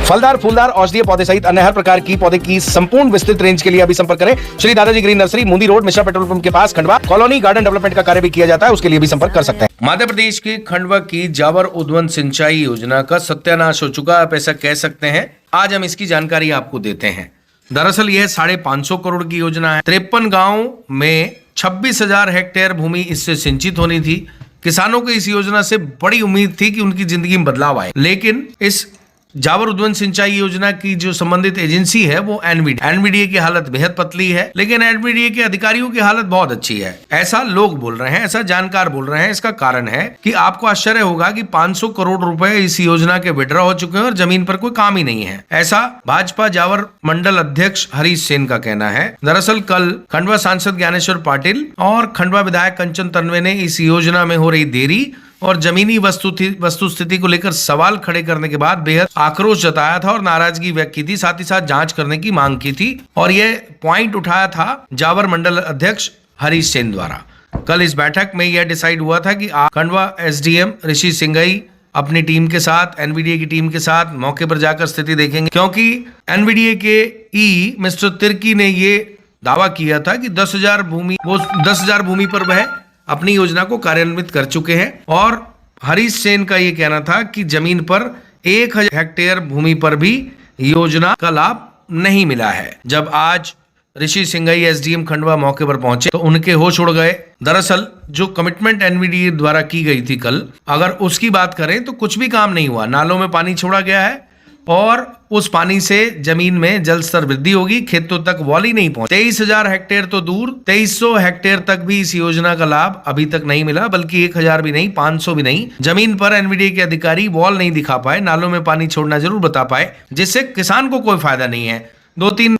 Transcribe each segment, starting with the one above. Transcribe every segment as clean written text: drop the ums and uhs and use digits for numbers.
फलदार, फूलदार, औषधीय पौधे सहित अन्य हर प्रकार की पौधे की संपूर्ण विस्तृत रेंज के लिए अभी संपर्क करें श्री दादाजी ग्रीन नर्सरी, मुंदी रोड, मिश्रा पेट्रोल पंप के पास, खंडवा। कॉलोनी गार्डन डेवलपमेंट का कार्य भी किया जाता है, उसके लिए भी संपर्क कर सकते हैं। मध्य प्रदेश के खंडवा की जावर उद्वन सिंचाई योजना का सत्यानाश हो चुका, आप ऐसा कह सकते हैं। आज हम इसकी जानकारी आपको देते हैं। दरअसल यह 550 करोड़ की योजना है। 53 गांव में 26,000 हेक्टेयर भूमि इससे सिंचित होनी थी। किसानों को इस योजना से बड़ी उम्मीद थी कि उनकी जिंदगी में बदलाव आए, लेकिन इस जावर उद्वन सिंचाई योजना की जो संबंधित एजेंसी है वो एनवीडीए की हालत बेहद पतली है, लेकिन एनवीडीए के अधिकारियों की हालत बहुत अच्छी है, ऐसा लोग बोल रहे हैं, ऐसा जानकार बोल रहे हैं। इसका कारण है कि आपको आश्चर्य होगा कि 500 करोड़ रुपए इस योजना के विड्रॉ हो चुके हैं और जमीन पर कोई काम ही नहीं है, ऐसा भाजपा जावर मंडल अध्यक्ष हरीश सेन का कहना है। दरअसल कल खंडवा सांसद ज्ञानेश्वर पाटिल और खंडवा विधायक कंचन तन्वे ने इस योजना में हो रही देरी और जमीनी वस्तुस्थिति को लेकर सवाल खड़े करने के बाद बेहद आक्रोश जताया था और नाराजगी व्यक्त की थी, साथ ही साथ जांच करने की मांग की थी और यह पॉइंट उठाया था जावर मंडल अध्यक्ष हरीश सेन द्वारा। कल इस बैठक में यह डिसाइड हुआ था कि खंडवा एसडीएम ऋषि सिंघई अपनी टीम के साथ, एनवीडीए की टीम के साथ मौके पर जाकर स्थिति देखेंगे, क्योंकि एनवीडीए के ई मिस्टर तिर्की ने ये दावा किया था कि 10,000 भूमि पर वह अपनी योजना को कार्यान्वित कर चुके हैं और हरीश सेन का यह कहना था कि जमीन पर 1,000 हेक्टेयर भूमि पर भी योजना का लाभ नहीं मिला है। जब आज ऋषि सिंघई एसडीएम खंडवा मौके पर पहुंचे तो उनके होश उड़ गए। दरअसल जो कमिटमेंट एनवीडीए द्वारा की गई थी कल, अगर उसकी बात करें तो कुछ भी काम नहीं हुआ। नालों में पानी छोड़ा गया है और उस पानी से जमीन में जल स्तर वृद्धि होगी, खेतों तक वॉल ही नहीं पहुंचे। 23,000 हेक्टेयर तो दूर, 2300 हेक्टेयर तक भी इस योजना का लाभ अभी तक नहीं मिला, बल्कि 1,000 भी नहीं, 500 भी नहीं। जमीन पर एनवीडीए के अधिकारी वॉल नहीं दिखा पाए, नालों में पानी छोड़ना जरूर बता पाए, जिससे किसान को कोई फायदा नहीं है। 2-3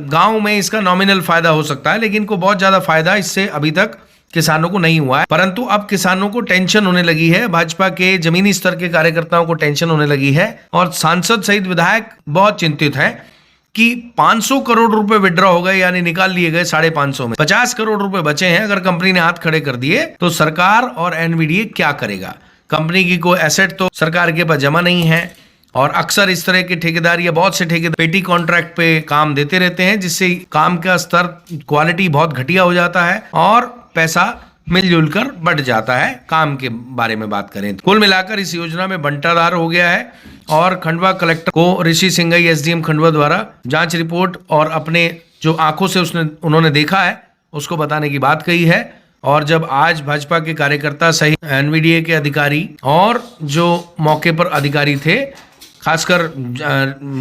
गांव में इसका नॉमिनल फायदा हो सकता है, लेकिन को बहुत ज्यादा फायदा इससे अभी तक किसानों को नहीं हुआ है। परंतु अब किसानों को टेंशन होने लगी है, भाजपा के जमीनी स्तर के कार्यकर्ताओं को टेंशन होने लगी है और सांसद सहित विधायक बहुत चिंतित हैं कि 500 करोड़ रुपए विड्रॉ हो गए, यानी निकाल लिए गए 550 में 50 करोड़ रुपए बचे हैं। अगर कंपनी ने हाथ खड़े कर दिए तो सरकार और एनवीडीए क्या करेगा? कंपनी की कोई एसेट तो सरकार के पास जमा नहीं है और अक्सर इस तरह के ठेकेदार या बहुत से ठेकेदार पेटी कॉन्ट्रैक्ट पे काम देते रहते हैं, जिससे काम का स्तर, क्वालिटी बहुत घटिया हो जाता है और पैसा मिलजुल कर बढ़ जाता है। काम के बारे में बात करें तो कुल मिलाकर इस योजना में बंटाधार हो गया है और खंडवा कलेक्टर को ऋषि सिंघई एसडीएम खंडवा द्वारा जांच रिपोर्ट और अपने जो आंखों से उन्होंने देखा है उसको बताने की बात कही है। और जब आज भाजपा के कार्यकर्ता सहित एनवीडीए के अधिकारी और जो मौके पर अधिकारी थे, खासकर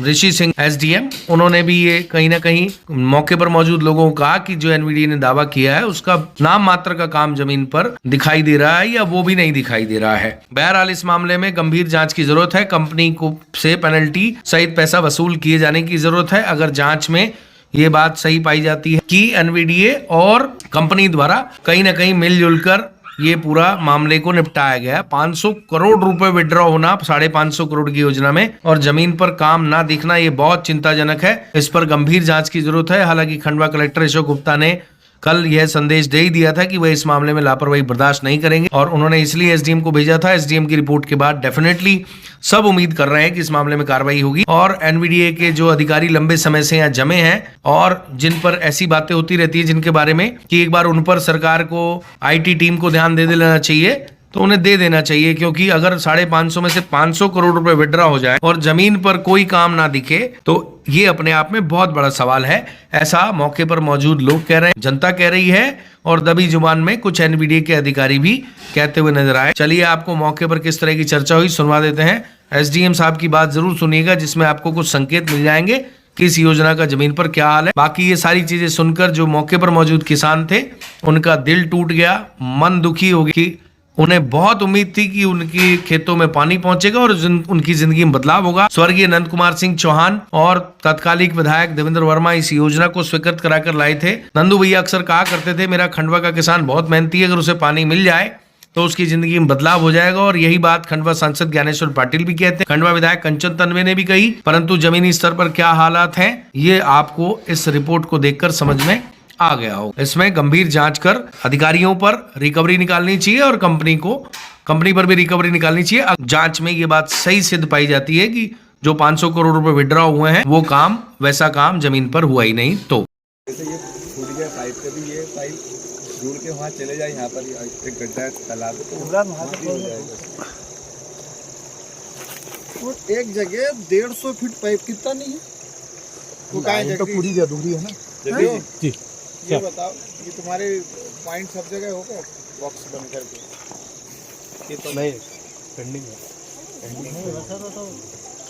ऋषि सिंह एसडीएम, उन्होंने भी ये कहीं ना कहीं मौके पर मौजूद लोगों को कहा कि जो एनवीडीए ने दावा किया है उसका नाम मात्र का काम जमीन पर दिखाई दे रहा है या वो भी नहीं दिखाई दे रहा है। बहरहाल इस मामले में गंभीर जांच की जरूरत है। कंपनी को से पेनल्टी सहित पैसा वसूल किए जाने की जरूरत है। अगर जांच में ये बात सही पाई जाती है कि एनवीडीए और कंपनी द्वारा कहीं ना कहीं मिलजुल कर ये पूरा मामले को निपटाया गया। 500 करोड़ रुपए विड्रॉ होना 550 करोड़ की योजना में और जमीन पर काम ना दिखना, ये बहुत चिंताजनक है। इस पर गंभीर जांच की जरूरत है। हालांकि खंडवा कलेक्टर अशोक गुप्ता ने कल यह संदेश दे ही दिया था कि वह इस मामले में लापरवाही बर्दाश्त नहीं करेंगे और उन्होंने इसलिए एसडीएम को भेजा था। एसडीएम की रिपोर्ट के बाद डेफिनेटली सब उम्मीद कर रहे हैं कि इस मामले में कार्रवाई होगी और एनवीडीए के जो अधिकारी लंबे समय से यहाँ जमे हैं और जिन पर ऐसी बातें होती रहती है जिनके बारे में कि एक बार उन पर सरकार को, आईटी टीम को ध्यान दे देना चाहिए, तो उन्हें दे देना चाहिए। क्योंकि अगर 550 में से 500 करोड़ रुपए विड्रॉ हो जाए और जमीन पर कोई काम ना दिखे तो ये अपने आप में बहुत बड़ा सवाल है, ऐसा मौके पर मौजूद लोग कह रहे हैं, जनता कह रही है और दबी जुबान में कुछ एनवीडीए के अधिकारी भी कहते हुए नजर आए। चलिए आपको मौके पर किस तरह की चर्चा हुई सुनवा देते हैं। एसडीएम साहब की बात जरूर सुनिएगा, जिसमें आपको कुछ संकेत मिल जाएंगे कि इस योजना का जमीन पर क्या हाल है। बाकी ये सारी चीजें सुनकर जो मौके पर मौजूद किसान थे उनका दिल टूट गया, मन दुखी हो गया। उन्हें बहुत उम्मीद थी कि उनके खेतों में पानी पहुंचेगा और उनकी जिंदगी में बदलाव होगा। स्वर्गीय नंद कुमार सिंह चौहान और तत्कालिक विधायक देवेंद्र वर्मा इस योजना को स्वीकृत कराकर लाए थे। नंदू भैया अक्सर कहा करते थे, मेरा खंडवा का किसान बहुत मेहनती है, अगर उसे पानी मिल जाए तो उसकी जिंदगी में बदलाव हो जाएगा। और यही बात खंडवा सांसद ज्ञानेश्वर पाटिल भी कहते हैं, खंडवा विधायक कंचन तन्वे ने भी कही। परंतु जमीनी स्तर पर क्या हालात हैं ये आपको इस रिपोर्ट को देखकर समझ में आ गया हो। इसमें गंभीर जांच कर अधिकारियों पर रिकवरी निकालनी चाहिए और कंपनी पर भी रिकवरी निकालनी चाहिए। जांच में ये बात सही सिद्ध पाई जाती है कि जो 500 करोड़ रुपए विड्रॉ हुए हैं वो काम वैसा काम जमीन पर हुआ ही नहीं। तो जैसे ये फूट गया पाइप का भी, ये पाइप जुड़ के वहाँ चले जाए, यहाँ पर एक गड्ढा है तालाब है, तो वहाँ भी हो जाएगा। तो एक जगह 150 फीट पाइप कितना नहीं है वो काहे तो पूरी अधूरी है ना जी। ये बताओ, ये तुम्हारे पॉइंट सब जगह होगा बॉक्स बन करके? ये तो नहीं पेंडिंग है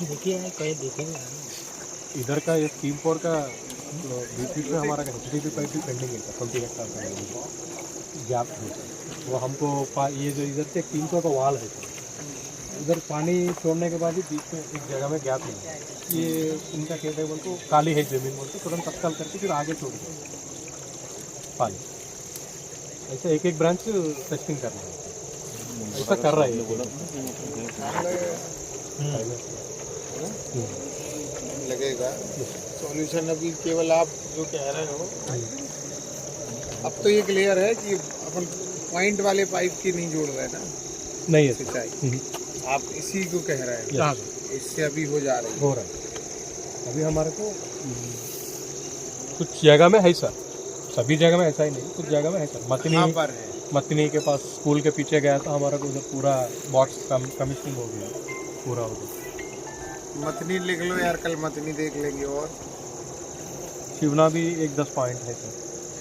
देखिए कहीं देखेंगे इधर का ये स्कीम 4 का बीपी पे हमारा एचडीपी पाइप भी पेंडिंग है कॉन्ट्रैक्ट का गैप है वो हमको ये जो इधर से 300 का वाल है इधर पानी छोड़ने के बाद ही बीच में एक जगह में गैप है, ये उनका कहते हैं बोलते काली है जमीन बोलते तुरंत तत्काल करके फिर आगे छोड़ दो पानी, ऐसे एक एक ब्रांच टेस्टिंग करना है, ऐसा कर रहा है लगेगा सॉल्यूशन। अभी केवल आप जो कह रहे हो, अब तो ये क्लियर है कि अपन पॉइंट वाले पाइप की नहीं जोड़ रहे ना, नहीं है सिंचाई आप इसी को कह रहे हैं, इससे अभी हो जा रही हो रहा है। अभी हमारे को कुछ जगह में है सर, सभी जगह में ऐसा ही नहीं, कुछ जगह में है सर। मतनी के पास स्कूल के पीछे गया था हमारा को, उधर पूरा बॉक्स कमीशनिंग हो गया पूरा हो गया। मतनी लिख लो यार, कल मतनी देख लेंगे। और शिवना भी एक 10 पॉइंट है सर,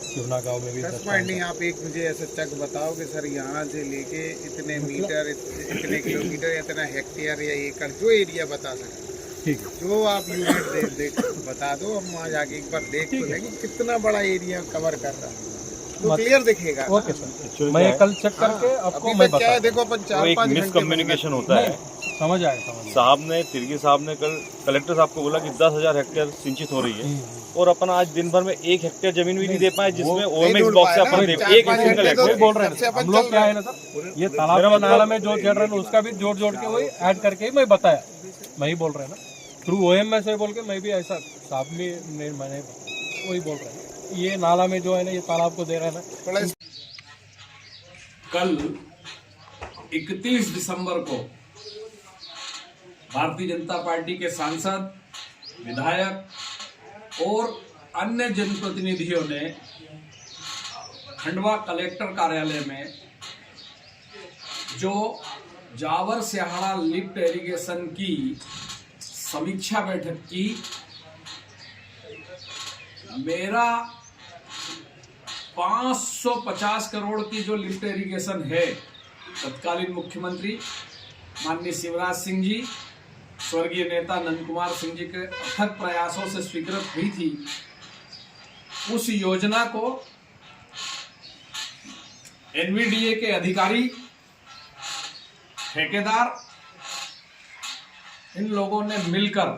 शिवना गांव में भी 10 पॉइंट नहीं। आप एक मुझे ऐसा चक बताओ कि सर यहाँ से लेके इतने मीटर, इतने किलोमीटर, इतना हेक्टेयर या एकड़, जो एरिया बता सकें, ठीक है, जो आप यूनिट देख बता दो, हम वहाँ जाके एक बार देख तो लेंगे कितना बड़ा एरिया कवर कर रहा है, तो क्लियर दिखेगा। ओके सर, मैं कल चेक करके आपको मैं क्या है, देखो अपन 4-5 मिसकम्युनिकेशन होता है। समझ आया साहब ने तिर्गी साहब ने कल कलेक्टर साहब को बोला कि 10,000 हेक्टेयर सिंचित हो रही है, और अपन आज दिन भर में 1 हेक्टेयर जमीन भी नहीं दे पाए जिसमें ओएमएक्स ब्लॉक से अपन एक सिंगल हेक्टेयर बोल रहे हैं। हम लोग क्या है ना सर, ये तालाब नाला में जो जड़ रहे हैं उसका भी जोड़ के वही ऐड करके मैं बताया, मैं ही बोल रहे हैं ना थ्रू ओएमएस है बोल के, मैं भी ऐसा साहब भी मैंने वही बोल रहे हैं, ये नाला में जो है ना ये तालाब को दे रहे हैं ना। कल 31 दिसंबर को भारतीय जनता पार्टी के सांसद, विधायक और अन्य जनप्रतिनिधियों ने खंडवा कलेक्टर कार्यालय में जो जावर सिहाड़ा लिफ्ट इरिगेशन की समीक्षा बैठक की। मेरा 550 करोड़ की जो लिफ्ट इरिगेशन है, तत्कालीन मुख्यमंत्री माननीय शिवराज सिंह जी, स्वर्गीय नेता नंद कुमार सिंह जी के अथक प्रयासों से स्वीकृत हुई थी, उस योजना को एनवीडीए के अधिकारी, ठेकेदार, इन लोगों ने मिलकर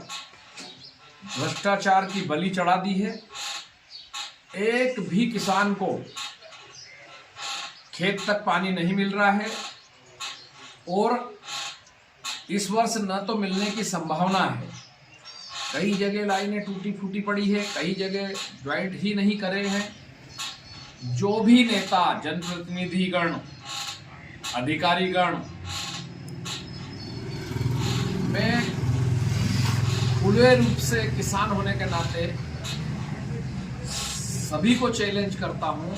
भ्रष्टाचार की बलि चढ़ा दी है। एक भी किसान को खेत तक पानी नहीं मिल रहा है, और इस वर्ष न तो मिलने की संभावना है। कई जगह लाइनें टूटी फूटी पड़ी है, कई जगह ज्वाइंट ही नहीं करे हैं। जो भी नेता, जनप्रतिनिधिगण, अधिकारीगण, मैं खुले रूप से किसान होने के नाते सभी को चैलेंज करता हूं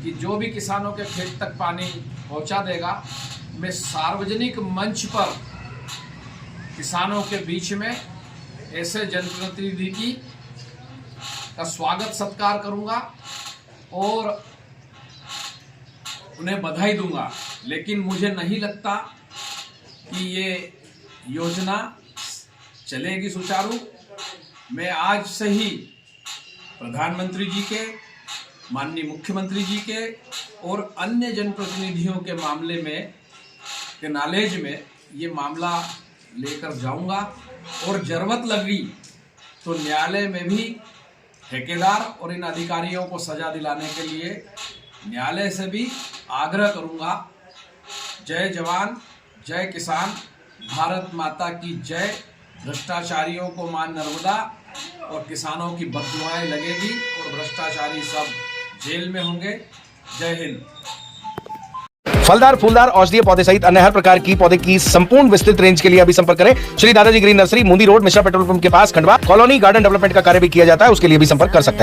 कि जो भी किसानों के खेत तक पानी पहुंचा देगा, मैं सार्वजनिक मंच पर किसानों के बीच में ऐसे जनप्रतिनिधि की का स्वागत सत्कार करूंगा और उन्हें बधाई दूंगा। लेकिन मुझे नहीं लगता कि ये योजना चलेगी सुचारू। मैं आज से ही प्रधानमंत्री जी के, माननीय मुख्यमंत्री जी के और अन्य जनप्रतिनिधियों के मामले में, के नॉलेज में ये मामला लेकर जाऊंगा, और जरूरत लगी तो न्यायालय में भी ठेकेदार और इन अधिकारियों को सजा दिलाने के लिए न्यायालय से भी आग्रह करूंगा। जय जवान, जय किसान, भारत माता की जय। भ्रष्टाचारियों को मां नर्मदा और किसानों की बददुआएं लगेगी और भ्रष्टाचारी सब जेल में होंगे। जय हिंद। फलदार फूलदार औषधीय पौधे सहित अन्य हर प्रकार की पौधे की संपूर्ण विस्तृत रेंज के लिए अभी संपर्क करें श्री दादाजी ग्रीन नर्सरी, मुंदी रोड, मिश्रा पेट्रोल पंप के पास, खंडवा। कॉलोनी गार्डन डेवलपमेंट का कार्य भी किया जाता है, उसके लिए भी संपर्क कर सकते हैं।